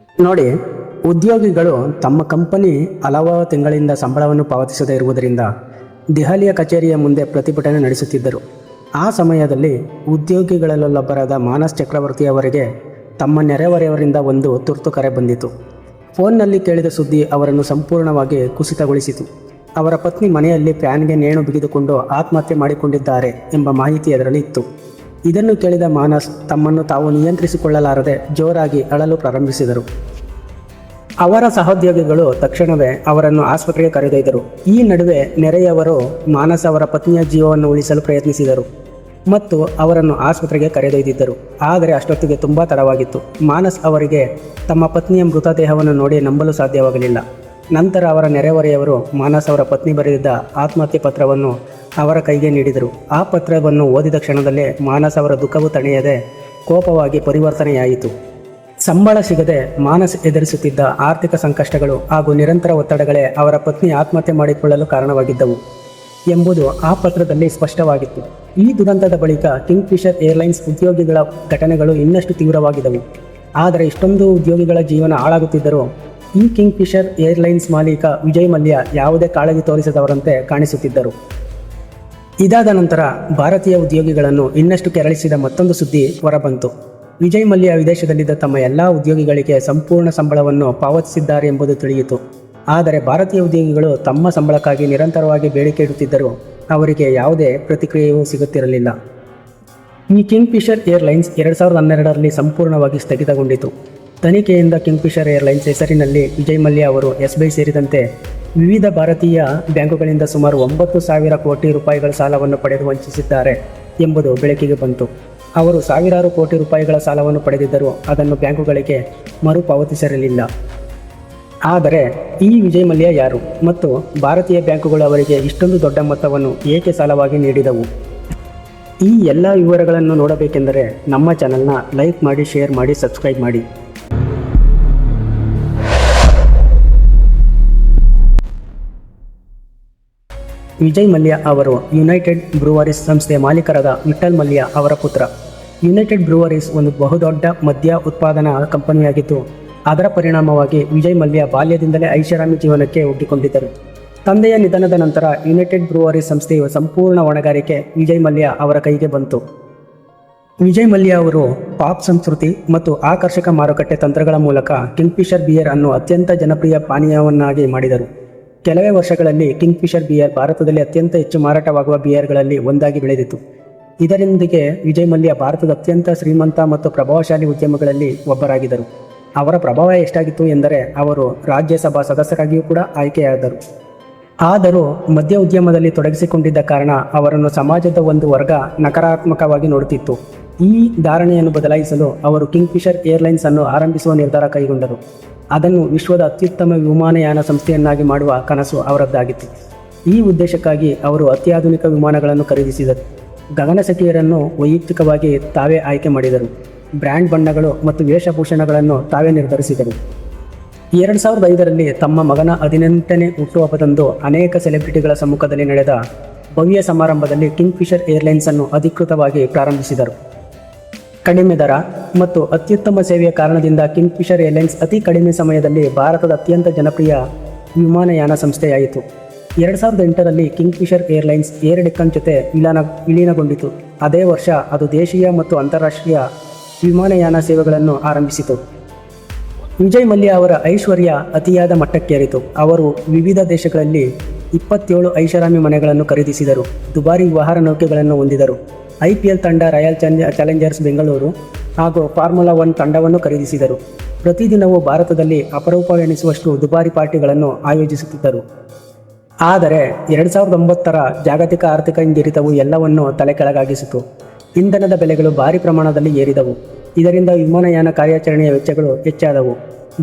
ನೋಡಿ, ಉದ್ಯೋಗಿಗಳು ತಮ್ಮ ಕಂಪನಿ ಹಲವಾರು ತಿಂಗಳಿಂದ ಸಂಬಳವನ್ನು ಪಾವತಿಸದೇ ಇರುವುದರಿಂದ ದೆಹಲಿಯ ಕಚೇರಿಯ ಮುಂದೆ ಪ್ರತಿಭಟನೆ ನಡೆಸುತ್ತಿದ್ದರು. ಆ ಸಮಯದಲ್ಲಿ ಉದ್ಯೋಗಿಗಳಲ್ಲೊಬ್ಬರಾದ ಮಾನಸ್ ಚಕ್ರವರ್ತಿ ಅವರಿಗೆ ತಮ್ಮ ನೆರೆಹೊರೆಯವರಿಂದ ಒಂದು ತುರ್ತು ಕರೆ ಬಂದಿತು. ಫೋನ್ನಲ್ಲಿ ಕೇಳಿದ ಸುದ್ದಿ ಅವರನ್ನು ಸಂಪೂರ್ಣವಾಗಿ ಕುಸಿತಗೊಳಿಸಿತು. ಅವರ ಪತ್ನಿ ಮನೆಯಲ್ಲಿ ಫ್ಯಾನ್ಗೆ ನೇಣು ಬಿಗಿದುಕೊಂಡು ಆತ್ಮಹತ್ಯೆ ಮಾಡಿಕೊಂಡಿದ್ದಾರೆ ಎಂಬ ಮಾಹಿತಿ ಅದರಲ್ಲಿ ಇತ್ತು. ಇದನ್ನು ಕೇಳಿದ ಮಾನಸ್ ತಮ್ಮನ್ನು ತಾವು ನಿಯಂತ್ರಿಸಿಕೊಳ್ಳಲಾರದೆ ಜೋರಾಗಿ ಅಳಲು ಪ್ರಾರಂಭಿಸಿದರು. ಅವರ ಸಹೋದ್ಯೋಗಿಗಳು ತಕ್ಷಣವೇ ಅವರನ್ನು ಆಸ್ಪತ್ರೆಗೆ ಕರೆದೊಯ್ದರು. ಈ ನಡುವೆ ನೆರೆಯವರು ಮಾನಸ್ ಅವರ ಪತ್ನಿಯ ಜೀವವನ್ನು ಉಳಿಸಲು ಪ್ರಯತ್ನಿಸಿದರು ಮತ್ತು ಅವರನ್ನು ಆಸ್ಪತ್ರೆಗೆ ಕರೆದೊಯ್ದಿದ್ದರು. ಆದರೆ ಅಷ್ಟೊತ್ತಿಗೆ ತುಂಬ ತಡವಾಗಿತ್ತು. ಮಾನಸ್ ಅವರಿಗೆ ತಮ್ಮ ಪತ್ನಿಯ ಮೃತದೇಹವನ್ನು ನೋಡಿ ನಂಬಲು ಸಾಧ್ಯವಾಗಲಿಲ್ಲ. ನಂತರ ಅವರ ನೆರೆಹೊರೆಯವರು ಮಾನಸ್ ಅವರ ಪತ್ನಿ ಬರೆದಿದ್ದ ಆತ್ಮಹತ್ಯೆ ಪತ್ರವನ್ನು ಅವರ ಕೈಗೆ ನೀಡಿದರು. ಆ ಪತ್ರವನ್ನು ಓದಿದ ಕ್ಷಣದಲ್ಲೇ ಮಾನಸ್ ಅವರ ದುಃಖವು ತಣಿಯದೆ ಕೋಪವಾಗಿ ಪರಿವರ್ತನೆಯಾಯಿತು. ಸಂಬಳ ಸಿಗದೆ ಮಾನಸ್ ಎದುರಿಸುತ್ತಿದ್ದ ಆರ್ಥಿಕ ಸಂಕಷ್ಟಗಳು ಹಾಗೂ ನಿರಂತರ ಒತ್ತಡಗಳೇ ಅವರ ಪತ್ನಿ ಆತ್ಮಹತ್ಯೆ ಮಾಡಿಕೊಳ್ಳಲು ಕಾರಣವಾಗಿದ್ದವು ಎಂಬುದು ಆ ಪತ್ರದಲ್ಲಿ ಸ್ಪಷ್ಟವಾಗಿತ್ತು. ಈ ದುರಂತದ ಬಳಿಕ ಕಿಂಗ್ ಫಿಶರ್ ಏರ್ಲೈನ್ಸ್ ಉದ್ಯೋಗಿಗಳ ಘಟನೆಗಳು ಇನ್ನಷ್ಟು ತೀವ್ರವಾಗಿದ್ದವು. ಆದರೆ ಇಷ್ಟೊಂದು ಉದ್ಯೋಗಿಗಳ ಜೀವನ ಹಾಳಾಗುತ್ತಿದ್ದರೂ ಈ ಕಿಂಗ್ ಫಿಶರ್ ಏರ್ಲೈನ್ಸ್ ಮಾಲೀಕ ವಿಜಯ್ ಮಲ್ಯ ಯಾವುದೇ ಕಾಳಜಿ ತೋರಿಸದವರಂತೆ ಕಾಣಿಸುತ್ತಿದ್ದರು. ಇದಾದ ನಂತರ ಭಾರತೀಯ ಉದ್ಯೋಗಿಗಳನ್ನು ಇನ್ನಷ್ಟು ಕೆರಳಿಸಿದ ಮತ್ತೊಂದು ಸುದ್ದಿ ಹೊರಬಂತು. ವಿಜಯ್ ಮಲ್ಯ ವಿದೇಶದಲ್ಲಿದ್ದ ತಮ್ಮ ಎಲ್ಲ ಉದ್ಯೋಗಿಗಳಿಗೆ ಸಂಪೂರ್ಣ ಸಂಬಳವನ್ನು ಪಾವತಿಸಿದ್ದಾರೆ ಎಂಬುದು ತಿಳಿಯಿತು. ಆದರೆ ಭಾರತೀಯ ಉದ್ಯೋಗಿಗಳು ತಮ್ಮ ಸಂಬಳಕ್ಕಾಗಿ ನಿರಂತರವಾಗಿ ಬೇಡಿಕೆ ಇಡುತ್ತಿದ್ದರೂ ಅವರಿಗೆ ಯಾವುದೇ ಪ್ರತಿಕ್ರಿಯೆಯೂ ಸಿಗುತ್ತಿರಲಿಲ್ಲ. ಈ ಕಿಂಗ್ ಫಿಶರ್ ಏರ್ಲೈನ್ಸ್ 2012ರಲ್ಲಿ ಸಂಪೂರ್ಣವಾಗಿ ಸ್ಥಗಿತಗೊಂಡಿತು. ತನಿಖೆಯಿಂದ ಕಿಂಗ್ ಫಿಶರ್ ಏರ್ಲೈನ್ಸ್ ಹೆಸರಿನಲ್ಲಿ ವಿಜಯ್ ಮಲ್ಯ ಅವರು ಎಸ್ಬಿಐ ಸೇರಿದಂತೆ ವಿವಿಧ ಭಾರತೀಯ ಬ್ಯಾಂಕುಗಳಿಂದ ಸುಮಾರು 9,000 ಕೋಟಿ ರೂಪಾಯಿಗಳ ಸಾಲವನ್ನು ಪಡೆದು ವಂಚಿಸಿದ್ದಾರೆ ಎಂಬುದು ಬೆಳಕಿಗೆ ಬಂತು. ಅವರು ಸಾವಿರಾರು ಕೋಟಿ ರೂಪಾಯಿಗಳ ಸಾಲವನ್ನು ಪಡೆದಿದ್ದರೂ ಅದನ್ನು ಬ್ಯಾಂಕುಗಳಿಗೆ ಮರುಪಾವತಿಸಿರಲಿಲ್ಲ. ಆದರೆ ಈ ವಿಜಯ್ ಮಲ್ಯ ಯಾರು ಮತ್ತು ಭಾರತೀಯ ಬ್ಯಾಂಕುಗಳು ಅವರಿಗೆ ಇಷ್ಟೊಂದು ದೊಡ್ಡ ಮೊತ್ತವನ್ನು ಏಕೆ ಸಾಲವಾಗಿ ನೀಡಿದವು? ಈ ಎಲ್ಲ ವಿವರಗಳನ್ನು ನೋಡಬೇಕೆಂದರೆ ನಮ್ಮ ಚಾನಲ್ನ ಲೈಕ್ ಮಾಡಿ, ಶೇರ್ ಮಾಡಿ, ಸಬ್ಸ್ಕ್ರೈಬ್ ಮಾಡಿ. ವಿಜಯ್ ಮಲ್ಯ ಅವರು ಯುನೈಟೆಡ್ ಬ್ರೂವರೀಸ್ ಸಂಸ್ಥೆಯ ಮಾಲೀಕರಾದ ವಿಠಲ್ ಮಲ್ಯ ಅವರ ಪುತ್ರ. ಯುನೈಟೆಡ್ ಬ್ರೂವರೀಸ್ ಒಂದು ಬಹುದೊಡ್ಡ ಮದ್ಯ ಉತ್ಪಾದನಾ ಕಂಪನಿಯಾಗಿದ್ದು, ಅದರ ಪರಿಣಾಮವಾಗಿ ವಿಜಯ್ ಮಲ್ಯ ಬಾಲ್ಯದಿಂದಲೇ ಐಷಾರಾಮಿ ಜೀವನಕ್ಕೆ ಒಗ್ಗಿಕೊಂಡಿದ್ದರು. ತಂದೆಯ ನಿಧನದ ನಂತರ ಯುನೈಟೆಡ್ ಬ್ರೂವರೀಸ್ ಸಂಸ್ಥೆಯ ಸಂಪೂರ್ಣ ಹೊಣೆಗಾರಿಕೆ ವಿಜಯ್ ಮಲ್ಯ ಅವರ ಕೈಗೆ ಬಂತು. ವಿಜಯ್ ಮಲ್ಯ ಅವರು ಪಾಪ್ ಸಂಸ್ಕೃತಿ ಮತ್ತು ಆಕರ್ಷಕ ಮಾರುಕಟ್ಟೆ ತಂತ್ರಗಳ ಮೂಲಕ ಕಿಂಗ್ ಫಿಶರ್ ಬಿಯರ್ ಅನ್ನು ಅತ್ಯಂತ ಜನಪ್ರಿಯ ಪಾನೀಯವನ್ನಾಗಿ ಮಾಡಿದರು. ಕೆಲವೇ ವರ್ಷಗಳಲ್ಲಿ ಕಿಂಗ್ ಫಿಶರ್ ಬಿಯರ್ ಭಾರತದಲ್ಲಿ ಅತ್ಯಂತ ಹೆಚ್ಚು ಮಾರಾಟವಾಗುವ ಬಿಯರ್ಗಳಲ್ಲಿ ಒಂದಾಗಿ ಬೆಳೆದಿತು. ಇದರೊಂದಿಗೆ ವಿಜಯ್ ಮಲ್ಯ ಭಾರತದ ಅತ್ಯಂತ ಶ್ರೀಮಂತ ಮತ್ತು ಪ್ರಭಾವಶಾಲಿ ಉದ್ಯಮಿಗಳಲ್ಲಿ ಒಬ್ಬರಾಗಿದ್ದರು. ಅವರ ಪ್ರಭಾವ ಎಷ್ಟಾಗಿತ್ತು ಎಂದರೆ ಅವರು ರಾಜ್ಯಸಭಾ ಸದಸ್ಯರಾಗಿಯೂ ಕೂಡ ಆಯ್ಕೆಯಾದರು. ಆದರೂ ಮದ್ಯ ಉದ್ಯಮದಲ್ಲಿ ತೊಡಗಿಸಿಕೊಂಡಿದ್ದ ಕಾರಣ ಅವರನ್ನು ಸಮಾಜದ ಒಂದು ವರ್ಗ ನಕಾರಾತ್ಮಕವಾಗಿ ನೋಡುತ್ತಿತ್ತು. ಈ ಧಾರಣೆಯನ್ನು ಬದಲಾಯಿಸಲು ಅವರು ಕಿಂಗ್ ಫಿಶರ್ ಏರ್ಲೈನ್ಸ್ ಅನ್ನು ಆರಂಭಿಸುವ ನಿರ್ಧಾರ ಕೈಗೊಂಡರು. ಅದನ್ನು ವಿಶ್ವದ ಅತ್ಯುತ್ತಮ ವಿಮಾನಯಾನ ಸಂಸ್ಥೆಯನ್ನಾಗಿ ಮಾಡುವ ಕನಸು ಅವರದ್ದಾಗಿತ್ತು. ಈ ಉದ್ದೇಶಕ್ಕಾಗಿ ಅವರು ಅತ್ಯಾಧುನಿಕ ವಿಮಾನಗಳನ್ನು ಖರೀದಿಸಿದರು. ಗಗನಸಚಿವರನ್ನು ವೈಯಕ್ತಿಕವಾಗಿ ತಾವೇ ಆಯ್ಕೆ ಮಾಡಿದರು. ಬ್ರ್ಯಾಂಡ್ ಬಣ್ಣಗಳು ಮತ್ತು ವೇಷಭೂಷಣಗಳನ್ನು ತಾವೇ ನಿರ್ಧರಿಸಿದರು. 2005ರಲ್ಲಿ ತಮ್ಮ ಮಗನ 18ನೇ ಹುಟ್ಟುಹಬ್ಬದಂದು ಅನೇಕ ಸೆಲೆಬ್ರಿಟಿಗಳ ಸಮ್ಮುಖದಲ್ಲಿ ನಡೆದ ಭವ್ಯ ಸಮಾರಂಭದಲ್ಲಿ ಕಿಂಗ್ ಫಿಶರ್ ಏರ್ಲೈನ್ಸ್ ಅನ್ನು ಅಧಿಕೃತವಾಗಿ ಪ್ರಾರಂಭಿಸಿದರು. ಕಡಿಮೆ ದರ ಮತ್ತು ಅತ್ಯುತ್ತಮ ಸೇವೆಯ ಕಾರಣದಿಂದ ಕಿಂಗ್ ಫಿಶರ್ ಏರ್ಲೈನ್ಸ್ ಅತಿ ಕಡಿಮೆ ಸಮಯದಲ್ಲಿ ಭಾರತದ ಅತ್ಯಂತ ಜನಪ್ರಿಯ ವಿಮಾನಯಾನ ಸಂಸ್ಥೆಯಾಯಿತು. 2008ರಲ್ಲಿ Kingfisher airlines air Deccan ಜೊತೆ ವಿಲೀನಗೊಂಡಿತು. ಅದೇ ವರ್ಷ ಅದು ದೇಶೀಯ ಮತ್ತು ಅಂತಾರಾಷ್ಟ್ರೀಯ ವಿಮಾನಯಾನ ಸೇವೆಗಳನ್ನು ಆರಂಭಿಸಿತು. ವಿಜಯ್ ಮಲ್ಯ ಅವರ ಐಶ್ವರ್ಯ ಅತಿಯಾದ ಮಟ್ಟಕ್ಕೇರಿತು. ಅವರು ವಿವಿಧ ದೇಶಗಳಲ್ಲಿ 27 ಐಷಾರಾಮಿ ಮನೆಗಳನ್ನು ಖರೀದಿಸಿದರು. ದುಬಾರಿ ವಿಹಾರ ನೌಕೆಗಳನ್ನು ಹೊಂದಿದರು. IPL ತಂಡ, ರಾಯಲ್ ಚಾಲೆಂಜರ್ಸ್ ಬೆಂಗಳೂರು ಹಾಗೂ ಫಾರ್ಮುಲಾ 1 ತಂಡವನ್ನು ಖರೀದಿಸಿದರು. ಪ್ರತಿದಿನವೂ ಭಾರತದಲ್ಲಿ ಅಪರೂಪವೆನಿಸುವಷ್ಟು ದುಬಾರಿ ಪಾರ್ಟಿಗಳನ್ನು ಆಯೋಜಿಸುತ್ತಿದ್ದರು. ಆದರೆ 2009ರ ಜಾಗತಿಕ ಆರ್ಥಿಕ ಹಿಂಜರಿತವು ಎಲ್ಲವನ್ನೂ ತಲೆಕೆಳಗಾಗಿಸಿತು. ಇಂಧನದ ಬೆಲೆಗಳು ಭಾರಿ ಪ್ರಮಾಣದಲ್ಲಿ ಏರಿದವು. ಇದರಿಂದ ವಿಮಾನಯಾನ ಕಾರ್ಯಾಚರಣೆಯ ವೆಚ್ಚಗಳು ಹೆಚ್ಚಾದವು.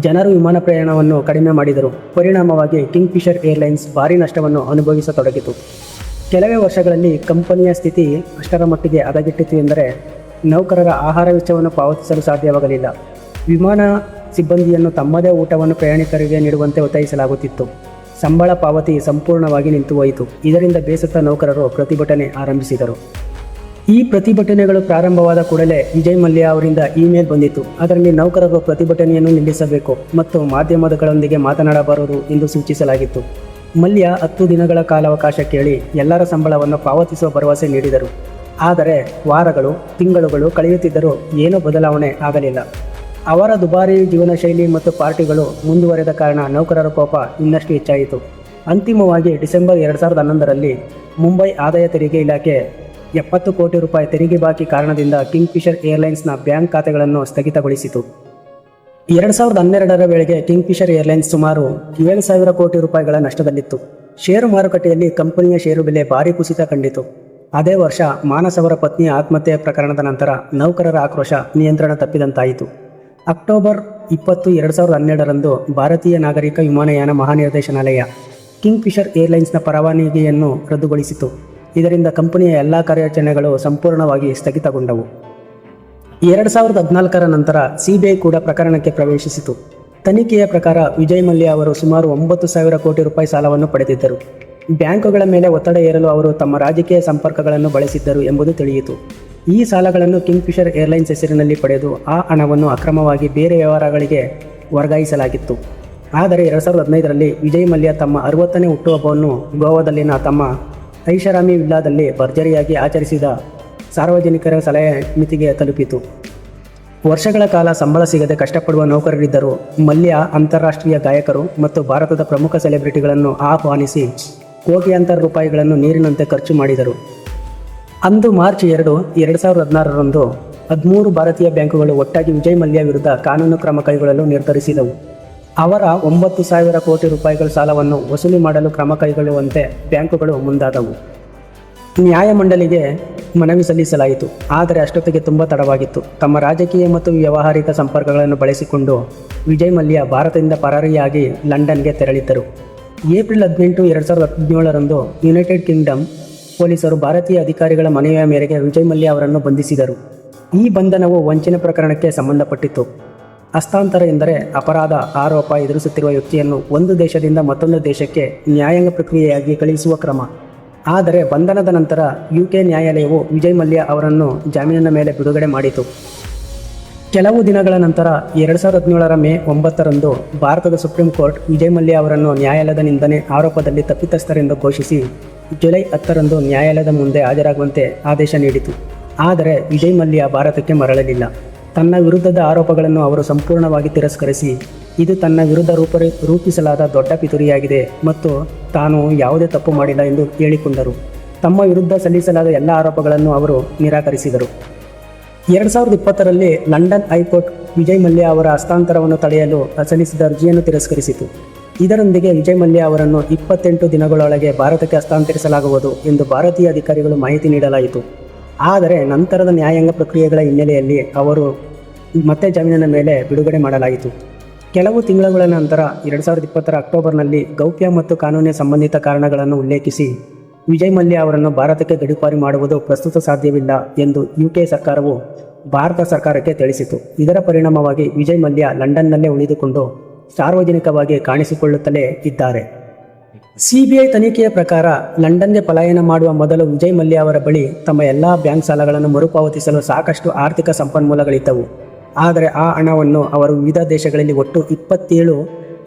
ಜನರು ವಿಮಾನ ಪ್ರಯಾಣವನ್ನು ಕಡಿಮೆ ಮಾಡಿದರು. ಪರಿಣಾಮವಾಗಿ ಕಿಂಗ್ ಫಿಶರ್ ಏರ್ಲೈನ್ಸ್ ಭಾರಿ ನಷ್ಟವನ್ನು ಅನುಭವಿಸತೊಡಗಿತು. ಕೆಲವೇ ವರ್ಷಗಳಲ್ಲಿ ಕಂಪನಿಯ ಸ್ಥಿತಿ ಅಷ್ಟರ ಮಟ್ಟಿಗೆ ಹದಗೆಟ್ಟಿತು ಎಂದರೆ ನೌಕರರ ಆಹಾರ ವೆಚ್ಚವನ್ನು ಪಾವತಿಸಲು ಸಾಧ್ಯವಾಗಲಿಲ್ಲ. ವಿಮಾನ ಸಿಬ್ಬಂದಿಯನ್ನು ತಮ್ಮದೇ ಊಟವನ್ನು ಪ್ರಯಾಣಿಕರಿಗೆ ನೀಡುವಂತೆ ಒತ್ತಾಯಿಸಲಾಗುತ್ತಿತ್ತು. ಸಂಬಳ ಪಾವತಿ ಸಂಪೂರ್ಣವಾಗಿ ನಿಂತು ಹೋಯಿತು. ಇದರಿಂದ ಬೇಸತ್ತ ನೌಕರರು ಪ್ರತಿಭಟನೆ ಆರಂಭಿಸಿದರು. ಈ ಪ್ರತಿಭಟನೆಗಳು ಪ್ರಾರಂಭವಾದ ಕೂಡಲೇ ವಿಜಯ್ ಮಲ್ಯ ಅವರಿಂದ ಇಮೇಲ್ ಬಂದಿತ್ತು. ಅದರಲ್ಲಿ ನೌಕರರು ಪ್ರತಿಭಟನೆಯನ್ನು ನಿಲ್ಲಿಸಬೇಕು ಮತ್ತು ಮಾಧ್ಯಮಗಳೊಂದಿಗೆ ಮಾತನಾಡಬಾರದು ಎಂದು ಸೂಚಿಸಲಾಗಿತ್ತು. ಮಲ್ಯ 10 ದಿನಗಳ ಕಾಲಾವಕಾಶ ಕೇಳಿ ಎಲ್ಲರ ಸಂಬಳವನ್ನು ಪಾವತಿಸುವ ಭರವಸೆ ನೀಡಿದರು. ಆದರೆ ವಾರಗಳು, ತಿಂಗಳುಗಳು ಕಳೆಯುತ್ತಿದ್ದರೂ ಏನೂ ಬದಲಾವಣೆ ಆಗಲಿಲ್ಲ. ಅವರ ದುಬಾರಿ ಜೀವನ ಶೈಲಿ ಮತ್ತು ಪಾರ್ಟಿಗಳು ಮುಂದುವರೆದ ಕಾರಣ ನೌಕರರ ಕೋಪ ಇನ್ನಷ್ಟು ಹೆಚ್ಚಾಯಿತು. ಅಂತಿಮವಾಗಿ ಡಿಸೆಂಬರ್ 2011ರಲ್ಲಿ ಮುಂಬೈ ಆದಾಯ ತೆರಿಗೆ ಇಲಾಖೆ 70 ಕೋಟಿ ರೂಪಾಯಿ ತೆರಿಗೆ ಬಾಕಿ ಕಾರಣದಿಂದ ಕಿಂಗ್ಫಿಷರ್ ಏರ್ಲೈನ್ಸ್ನ ಬ್ಯಾಂಕ್ ಖಾತೆಗಳನ್ನು ಸ್ಥಗಿತಗೊಳಿಸಿತು. 2012ರ ವೇಳೆಗೆ ಕಿಂಗ್ಫಿಷರ್ ಏರ್ಲೈನ್ಸ್ ಸುಮಾರು 7,000 ಕೋಟಿ ರೂಪಾಯಿಗಳ ನಷ್ಟದಲ್ಲಿತ್ತು. ಷೇರು ಮಾರುಕಟ್ಟೆಯಲ್ಲಿ ಕಂಪನಿಯ ಷೇರು ಬೆಲೆ ಭಾರೀ ಕುಸಿತ ಕಂಡಿತು. ಅದೇ ವರ್ಷ ಮಾನಸ್ ಅವರ ಪತ್ನಿಯ ಆತ್ಮಹತ್ಯೆ ಪ್ರಕರಣದ ನಂತರ ನೌಕರರ ಆಕ್ರೋಶ ನಿಯಂತ್ರಣ ತಪ್ಪಿದಂತಾಯಿತು. ಅಕ್ಟೋಬರ್ 20, 2012ರಂದು ಭಾರತೀಯ ನಾಗರಿಕ ವಿಮಾನಯಾನ ಮಹಾನಿರ್ದೇಶನಾಲಯ ಕಿಂಗ್ಫಿಷರ್ ಏರ್ಲೈನ್ಸ್ನ ಪರವಾನಗಿಯನ್ನು ರದ್ದುಗೊಳಿಸಿತು. ಇದರಿಂದ ಕಂಪನಿಯ ಎಲ್ಲ ಕಾರ್ಯಾಚರಣೆಗಳು ಸಂಪೂರ್ಣವಾಗಿ ಸ್ಥಗಿತಗೊಂಡವು. 2014ರ ನಂತರ ಸಿಬಿಐ ಕೂಡ ಪ್ರಕರಣಕ್ಕೆ ಪ್ರವೇಶಿಸಿತು. ತನಿಖೆಯ ಪ್ರಕಾರ ವಿಜಯ್ ಮಲ್ಯ ಅವರು ಸುಮಾರು 9,000 ಕೋಟಿ ರೂಪಾಯಿ ಸಾಲವನ್ನು ಪಡೆದಿದ್ದರು. ಬ್ಯಾಂಕುಗಳ ಮೇಲೆ ಒತ್ತಡ ಹೇರಲು ಅವರು ತಮ್ಮ ರಾಜಕೀಯ ಸಂಪರ್ಕಗಳನ್ನು ಬಳಸಿದ್ದರು ಎಂಬುದು ತಿಳಿಯಿತು. ಈ ಸಾಲಗಳನ್ನು ಕಿಂಗ್ಫಿಷರ್ ಏರ್ಲೈನ್ಸ್ ಹೆಸರಿನಲ್ಲಿ ಪಡೆದು ಆ ಹಣವನ್ನು ಅಕ್ರಮವಾಗಿ ಬೇರೆ ವ್ಯವಹಾರಗಳಿಗೆ ವರ್ಗಾಯಿಸಲಾಗಿತ್ತು. ಆದರೆ 2015ರಲ್ಲಿ ವಿಜಯ್ ಮಲ್ಯ ತಮ್ಮ 60ನೇ ಹುಟ್ಟುಹಬ್ಬವನ್ನು ಗೋವಾದಲ್ಲಿನ ತಮ್ಮ ಐಷಾರಾಮಿ ವಿಲ್ಲಾದಲ್ಲಿ ಭರ್ಜರಿಯಾಗಿ ಆಚರಿಸಿದ ಸಾರ್ವಜನಿಕರ ಸಲಹೆ ಮಿತಿಗೆ ತಲುಪಿತು. ವರ್ಷಗಳ ಕಾಲ ಸಂಬಳ ಸಿಗದೆ ಕಷ್ಟಪಡುವ ನೌಕರರಿದ್ದರು. ಮಲ್ಯ ಅಂತಾರಾಷ್ಟ್ರೀಯ ಗಾಯಕರು ಮತ್ತು ಭಾರತದ ಪ್ರಮುಖ ಸೆಲೆಬ್ರಿಟಿಗಳನ್ನು ಆಹ್ವಾನಿಸಿ ಕೋಟ್ಯಾಂತರ ರೂಪಾಯಿಗಳನ್ನು ನೀರಿನಂತೆ ಖರ್ಚು ಮಾಡಿದರು. ಅಂದು ಮಾರ್ಚ್ 2, 2016ರಂದು 13 ಭಾರತೀಯ ಬ್ಯಾಂಕುಗಳು ಒಟ್ಟಾಗಿ ವಿಜಯ್ ಮಲ್ಯ ವಿರುದ್ಧ ಕಾನೂನು ಕ್ರಮ ಕೈಗೊಳ್ಳಲು ನಿರ್ಧರಿಸಿದವು. ಅವರ 9,000 ಕೋಟಿ ರೂಪಾಯಿಗಳ ಸಾಲವನ್ನು ವಸೂಲಿ ಮಾಡಲು ಕ್ರಮ ಕೈಗೊಳ್ಳುವಂತೆ ಬ್ಯಾಂಕುಗಳು ಮುಂದಾದವು. ನ್ಯಾಯಮಂಡಳಿಗೆ ಮನವಿ ಸಲ್ಲಿಸಲಾಯಿತು. ಆದರೆ ಅಷ್ಟೊತ್ತಿಗೆ ತುಂಬ ತಡವಾಗಿತ್ತು. ತಮ್ಮ ರಾಜಕೀಯ ಮತ್ತು ವ್ಯಾವಹಾರಿಕ ಸಂಪರ್ಕಗಳನ್ನು ಬಳಸಿಕೊಂಡು ವಿಜಯ್ ಮಲ್ಯ ಭಾರತದಿಂದ ಪರಾರಿಯಾಗಿ ಲಂಡನ್ಗೆ ತೆರಳಿದ್ದರು. ಏಪ್ರಿಲ್ 18, 2017ರಂದು ಯುನೈಟೆಡ್ ಕಿಂಗ್ಡಮ್ ಪೊಲೀಸರು ಭಾರತೀಯ ಅಧಿಕಾರಿಗಳ ಮನವಿಯ ಮೇರೆಗೆ ವಿಜಯ್ ಮಲ್ಯ ಅವರನ್ನು ಬಂಧಿಸಿದರು. ಈ ಬಂಧನವು ವಂಚನೆ ಪ್ರಕರಣಕ್ಕೆ ಸಂಬಂಧಪಟ್ಟಿತ್ತು. ಹಸ್ತಾಂತರ ಎಂದರೆ ಅಪರಾಧ ಆರೋಪ ಎದುರಿಸುತ್ತಿರುವ ವ್ಯಕ್ತಿಯನ್ನು ಒಂದು ದೇಶದಿಂದ ಮತ್ತೊಂದು ದೇಶಕ್ಕೆ ನ್ಯಾಯಾಂಗ ಪ್ರಕ್ರಿಯೆಯಾಗಿ ಕಳುಹಿಸುವ ಕ್ರಮ. ಆದರೆ ಬಂಧನದ ನಂತರ UK ನ್ಯಾಯಾಲಯವು ವಿಜಯ್ ಮಲ್ಯ ಅವರನ್ನು ಜಾಮೀನಿನ ಮೇಲೆ ಬಿಡುಗಡೆ ಮಾಡಿತು. ಕೆಲವು ದಿನಗಳ ನಂತರ 2017ರ ಮೇ 9ರಂದು ಭಾರತದ ಸುಪ್ರೀಂ ಕೋರ್ಟ್ ವಿಜಯ್ ಮಲ್ಯ ಅವರನ್ನು ನ್ಯಾಯಾಲಯದ ನಿಂದನೆ ಆರೋಪದಲ್ಲಿ ತಪ್ಪಿತಸ್ಥರೆಂದು ಘೋಷಿಸಿ ಜುಲೈ 10ರಂದು ನ್ಯಾಯಾಲಯದ ಮುಂದೆ ಹಾಜರಾಗುವಂತೆ ಆದೇಶ ನೀಡಿತು. ಆದರೆ ವಿಜಯ್ ಮಲ್ಯ ಭಾರತಕ್ಕೆ ಮರಳಲಿಲ್ಲ. ತನ್ನ ವಿರುದ್ಧದ ಆರೋಪಗಳನ್ನು ಅವರು ಸಂಪೂರ್ಣವಾಗಿ ತಿರಸ್ಕರಿಸಿ ಇದು ತನ್ನ ವಿರುದ್ಧ ರೂಪಿಸಲಾದ ದೊಡ್ಡ ಪಿತೂರಿಯಾಗಿದೆ ಮತ್ತು ತಾನು ಯಾವುದೇ ತಪ್ಪು ಮಾಡಿಲ್ಲ ಎಂದು ಹೇಳಿಕೊಂಡರು. ತಮ್ಮ ವಿರುದ್ಧ ಸಲ್ಲಿಸಲಾದ ಎಲ್ಲ ಆರೋಪಗಳನ್ನು ಅವರು ನಿರಾಕರಿಸಿದರು. 2020ರಲ್ಲಿ ಲಂಡನ್ ಹೈಕೋರ್ಟ್ ವಿಜಯ್ ಮಲ್ಯ ಅವರ ಹಸ್ತಾಂತರವನ್ನು ತಡೆಯಲು ಸಲ್ಲಿಸಿದ ಅರ್ಜಿಯನ್ನು ತಿರಸ್ಕರಿಸಿತು. ಇದರೊಂದಿಗೆ ವಿಜಯ್ ಮಲ್ಯ ಅವರನ್ನು 28 ದಿನಗಳೊಳಗೆ ಭಾರತಕ್ಕೆ ಹಸ್ತಾಂತರಿಸಲಾಗುವುದು ಎಂದು ಭಾರತೀಯ ಅಧಿಕಾರಿಗಳು ಮಾಹಿತಿ ನೀಡಲಾಯಿತು. ಆದರೆ ನಂತರದ ನ್ಯಾಯಾಂಗ ಪ್ರಕ್ರಿಯೆಗಳ ಹಿನ್ನೆಲೆಯಲ್ಲಿ ಅವರು ಮತ್ತೆ ಜಾಮೀನಿನ ಮೇಲೆ ಬಿಡುಗಡೆ ಮಾಡಲಾಯಿತು. ಕೆಲವು ತಿಂಗಳುಗಳ ನಂತರ 2020ರ ಅಕ್ಟೋಬರ್ನಲ್ಲಿ ಗೌಪ್ಯ ಮತ್ತು ಕಾನೂನಿನ ಸಂಬಂಧಿತ ಕಾರಣಗಳನ್ನು ಉಲ್ಲೇಖಿಸಿ ವಿಜಯ್ ಮಲ್ಯ ಅವರನ್ನು ಭಾರತಕ್ಕೆ ಗಡೀಪಾರಿ ಮಾಡುವುದು ಪ್ರಸ್ತುತ ಸಾಧ್ಯವಿಲ್ಲ ಎಂದು UK ಸರ್ಕಾರವು ಭಾರತ ಸರ್ಕಾರಕ್ಕೆ ತಿಳಿಸಿತು. ಇದರ ಪರಿಣಾಮವಾಗಿ ವಿಜಯ್ ಮಲ್ಯ ಲಂಡನ್ನಲ್ಲೇ ಉಳಿದುಕೊಂಡು ಸಾರ್ವಜನಿಕವಾಗಿ ಕಾಣಿಸಿಕೊಳ್ಳುತ್ತಲೇ ಇದ್ದಾರೆ. ಸಿಬಿಐ ತನಿಖೆಯ ಪ್ರಕಾರ ಲಂಡನ್ಗೆ ಪಲಾಯನ ಮಾಡುವ ಮೊದಲು ವಿಜಯ್ ಮಲ್ಯ ಅವರ ಬಳಿ ತಮ್ಮ ಎಲ್ಲ ಬ್ಯಾಂಕ್ ಸಾಲಗಳನ್ನು ಮರುಪಾವತಿಸಲು ಸಾಕಷ್ಟು ಆರ್ಥಿಕ ಸಂಪನ್ಮೂಲಗಳಿದ್ದವು. ಆದರೆ ಆ ಹಣವನ್ನು ಅವರು ವಿವಿಧ ದೇಶಗಳಲ್ಲಿ ಒಟ್ಟು 27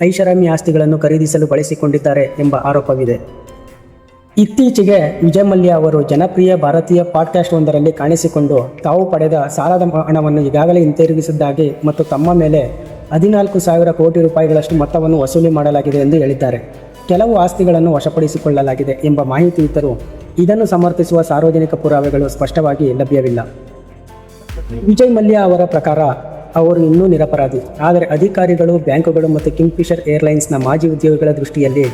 ಐಷಾರಾಮಿ ಆಸ್ತಿಗಳನ್ನು ಖರೀದಿಸಲು ಬಳಸಿಕೊಂಡಿದ್ದಾರೆ ಎಂಬ ಆರೋಪವಿದೆ. ಇತ್ತೀಚೆಗೆ ವಿಜಯ್ ಮಲ್ಯ ಅವರು ಜನಪ್ರಿಯ ಭಾರತೀಯ ಪಾಡ್ಕಾಸ್ಟ್ ಒಂದರಲ್ಲಿ ಕಾಣಿಸಿಕೊಂಡು ತಾವು ಪಡೆದ ಸಾಲದ ಹಣವನ್ನು ಈಗಾಗಲೇ ಹಿಂತಿರುಗಿಸಿದ್ದಾಗಿ ಮತ್ತು ತಮ್ಮ ಮೇಲೆ 14,000 ಕೋಟಿ ರೂಪಾಯಿಗಳಷ್ಟು ಮೊತ್ತವನ್ನು ವಸೂಲಿ ಮಾಡಲಾಗಿದೆ ಎಂದು ಹೇಳಿದ್ದಾರೆ. ಕೆಲವು ಆಸ್ತಿಗಳನ್ನು ವಶಪಡಿಸಿಕೊಳ್ಳಲಾಗಿದೆ ಎಂಬ ಮಾಹಿತಿ ಇದ್ದರೂ ಇದನ್ನು ಸಮರ್ಥಿಸುವ ಸಾರ್ವಜನಿಕ ಪುರಾವೆಗಳು ಸ್ಪಷ್ಟವಾಗಿ ಲಭ್ಯವಿಲ್ಲ. ವಿಜಯ್ ಮಲ್ಯ ಅವರ ಪ್ರಕಾರ ಅವರು ಇನ್ನೂ ನಿರಪರಾಧಿ. ಆದರೆ ಅಧಿಕಾರಿಗಳು, ಬ್ಯಾಂಕುಗಳು ಮತ್ತು ಕಿಂಗ್ಫಿಷರ್ ಏರ್ಲೈನ್ಸ್ನ ಮಾಜಿ ಉದ್ಯೋಗಿಗಳ ದೃಷ್ಟಿಯಲ್ಲಿ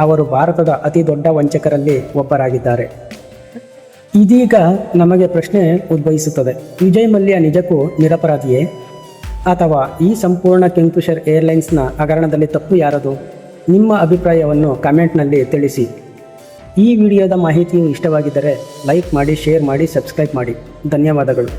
ಅವರು ಭಾರತದ ಅತಿ ದೊಡ್ಡ ವಂಚಕರಲ್ಲಿ ಒಬ್ಬರಾಗಿದ್ದಾರೆ. ಇದೀಗ ನಮಗೆ ಪ್ರಶ್ನೆ ಉದ್ಭವಿಸುತ್ತದೆ, ವಿಜಯ್ ಮಲ್ಯ ನಿಜಕ್ಕೂ ನಿರಪರಾಧಿಯೇ ಅಥವಾ ಈ ಸಂಪೂರ್ಣ ಕಿಂಗ್ಫಿಷರ್ ಏರ್ಲೈನ್ಸ್ನ ಹಗರಣದಲ್ಲಿ ತಪ್ಪು ಯಾರದು? ನಿಮ್ಮ ಅಭಿಪ್ರಾಯವನ್ನು ಕಮೆಂಟ್ನಲ್ಲಿ ತಿಳಿಸಿ. ಈ ವಿಡಿಯೋದ ಮಾಹಿತಿಯು ಇಷ್ಟವಾಗಿದ್ದರೆ ಲೈಕ್ ಮಾಡಿ, ಶೇರ್ ಮಾಡಿ, ಸಬ್ಸ್ಕ್ರೈಬ್ ಮಾಡಿ. ಧನ್ಯವಾದಗಳು.